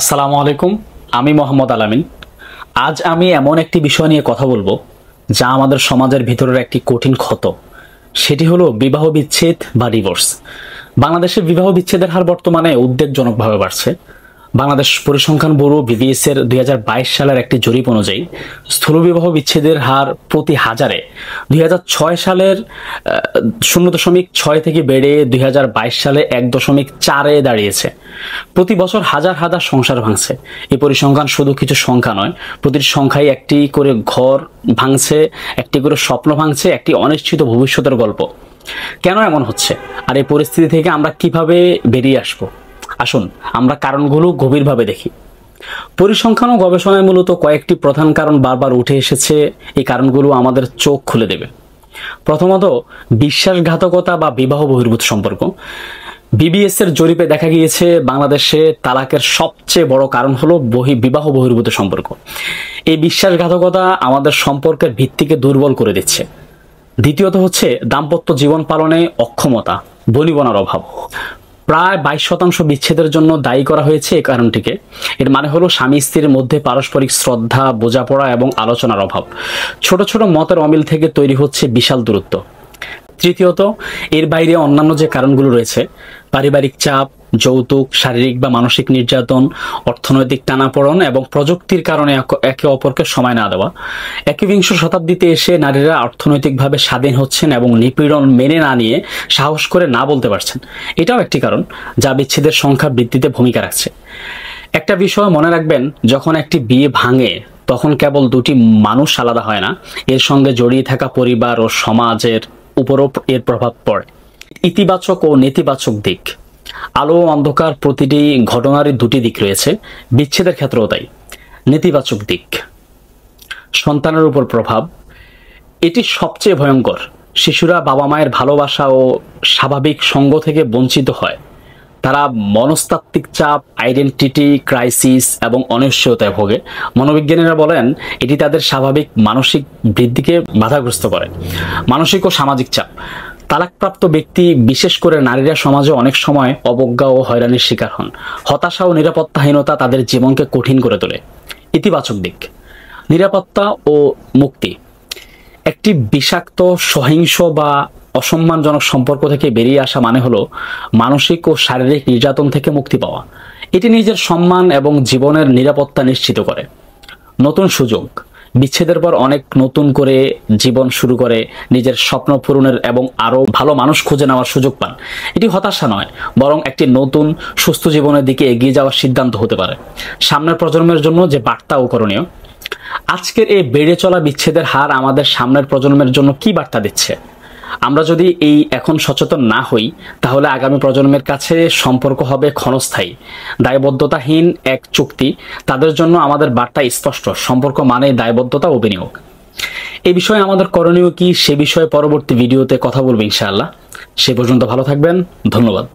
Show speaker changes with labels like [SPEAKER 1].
[SPEAKER 1] আসসালামু আলাইকুম। আমি মোহাম্মদ আলামিন। আজ আমি এমন একটি বিষয় নিয়ে কথা বলবো যা আমাদের সমাজের ভিতরের একটি কঠিন ক্ষত। সেটি হলো বিবাহ বিচ্ছেদ বা ডিভোর্স। বাংলাদেশে বিবাহ বিচ্ছেদের হার বর্তমানে উদ্বেগজনকভাবে বাড়ছে। বাংলাদেশ পরিসংখ্যান ব্যুরো বিবিএস এর 2022 সালের একটি জরিপ অনুযায়ী স্থূল বিবাহ বিচ্ছেদের হার প্রতি হাজারে 2006 সালের 0.6 থেকে বেড়ে 2022 সালে 1.4-এ দাঁড়িয়েছে। প্রতি বছর হাজার হাজার সংসার ভাঙছে। এই পরিসংখ্যান শুধু কিছু সংখ্যা নয়, প্রতিটি সংখ্যায় একটি করে ঘর ভাঙছে, একটি করে স্বপ্ন ভাঙছে, একটি অনিশ্চিত ভবিষ্যতের গল্প। কেন এমন হচ্ছে, আর এই পরিস্থিতি থেকে আমরা কিভাবে বেরিয়ে আসবো? আসুন আমরা কারণগুলো গভীরভাবে দেখি। পরিসংখ্যান ও গবেষণায় মূলত কয়েকটি প্রধান কারণ বারবার উঠে এসেছে। এই কারণগুলো আমাদের চোখ খুলে দেবে। প্রথমত, বিশ্বাসঘাতকতা বা বিবাহ বহির্ভূত সম্পর্ক। বিবিএস এর জরিপে দেখা গিয়েছে বাংলাদেশে তালাকের সবচেয়ে বড় কারণ হলো বিবাহ বহির্ভূত সম্পর্ক। এই বিশ্বাসঘাতকতা আমাদের সম্পর্কের ভিত্তিকে দুর্বল করে দিচ্ছে। দ্বিতীয়ত হচ্ছে দাম্পত্য জীবন পালনে অক্ষমতা, বনিবনার অভাব। প্রায় 22% বিচ্ছেদের জন্য দায়ী করা হয়েছে এই কারণটিকে। এর মানে হলো স্বামী স্ত্রীর মধ্যে পারস্পরিক শ্রদ্ধা, বোঝাপড়া এবং আলোচনার অভাব। ছোট ছোট মতের অমিল থেকে তৈরি হচ্ছে বিশাল দূরত্ব। তৃতীয়ত, এর বাইরে অন্যান্য যে কারণগুলো রয়েছে, পারিবারিক চাপ, যৌতুক, শারীরিক বা মানসিক নির্যাতন, অর্থনৈতিক টানাপোড়েন এবং প্রযুক্তির কারণে একে অপরকে সময় না দেওয়া। 21শ শতাব্দীতে এসে নারীরা অর্থনৈতিকভাবে স্বাধীন হচ্ছেন এবং নিপীড়ন মেনে না নিয়ে সাহস করে না বলতে পারছেন। এটাও একটি কারণ যা বিচ্ছেদের সংখ্যা বৃদ্ধিতে ভূমিকা রাখছে। একটা বিষয় মনে রাখবেন, যখন একটি বিয়ে ভাঙে তখন কেবল দুটি মানুষ আলাদা হয় না, এর সঙ্গে জড়িয়ে থাকা পরিবার ও সমাজের উপরও এর প্রভাব পড়ে। ইতিবাচক ও নেতিবাচক দিক। আলো ও অন্ধকার প্রতিটি ঘটনারই দুটি দিক রয়েছে, বিচ্ছেদের ক্ষেত্রেও তাই। নেতিবাচক দিক, সন্তানের উপর প্রভাব। এটি সবচেয়ে ভয়ঙ্কর। শিশুরা বাবা মায়ের ভালোবাসা ও স্বাভাবিক সঙ্গ থেকে বঞ্চিত হয়। তারা মনস্তাত্ত্বিক চাপ, আইডেন্টিটি ক্রাইসিস এবং অনিশ্চয়তায় ভোগে। মনোবিজ্ঞানীরা বলেন এটি তাদের স্বাভাবিক মানসিক বৃদ্ধিকে বাধাগ্রস্ত করে। মানসিক ও সামাজিক চাপ। তালাকপ্রাপ্ত ব্যক্তি, বিশেষ করে নারীরা, সমাজে অনেক সময় অবজ্ঞা ও হয়রানির শিকার হন। হতাশা ও নিরাপত্তাহীনতা তাদের জীবনকে কঠিন করে তোলে। ইতিবাচক দিক, নিরাপত্তা ও মুক্তি। একটি বিষাক্ত, সহিংস বা অসম্মানজনক সম্পর্ক থেকে বেরিয়ে আসা মানে হলো মানসিক ও শারীরিক নির্যাতন থেকে মুক্তি পাওয়া। এটি নিজের সম্মান এবং জীবনের নিরাপত্তা নিশ্চিত করে। নতুন সুযোগ। বিচ্ছেদের পর অনেক নতুন করে জীবন শুরু করে, নিজের স্বপ্ন পূরণের এবং আরো ভালো মানুষ খুঁজে নেওয়ার সুযোগ পান। এটি হতাশা নয়, বরং একটি নতুন সুস্থ জীবনের দিকে এগিয়ে যাওয়ার সিদ্ধান্ত হতে পারে। সামনের প্রজন্মের জন্য যে বার্তা ও করণীয়। আজকের এই বেড়ে চলা বিচ্ছেদের হার আমাদের সামনের প্রজন্মের জন্য কি বার্তা দিচ্ছে? আমরা যদি এখন সচেতন না হই, তাহলে আগামী প্রজন্মের কাছে সম্পর্ক হবে ক্ষণস্থায়ী, দায়বদ্ধতাহীন এক চুক্তি। তাদের জন্য আমাদের বার্তা স্পষ্ট, সম্পর্ক মানে দায়বদ্ধতা ও বিনিয়োগ। এই বিষয়ে আমাদের করণীয় কি, সে বিষয়ে পরবর্তী ভিডিওতে কথা বলবো ইনশাআল্লাহ। সে পর্যন্ত ভালো থাকবেন। ধন্যবাদ।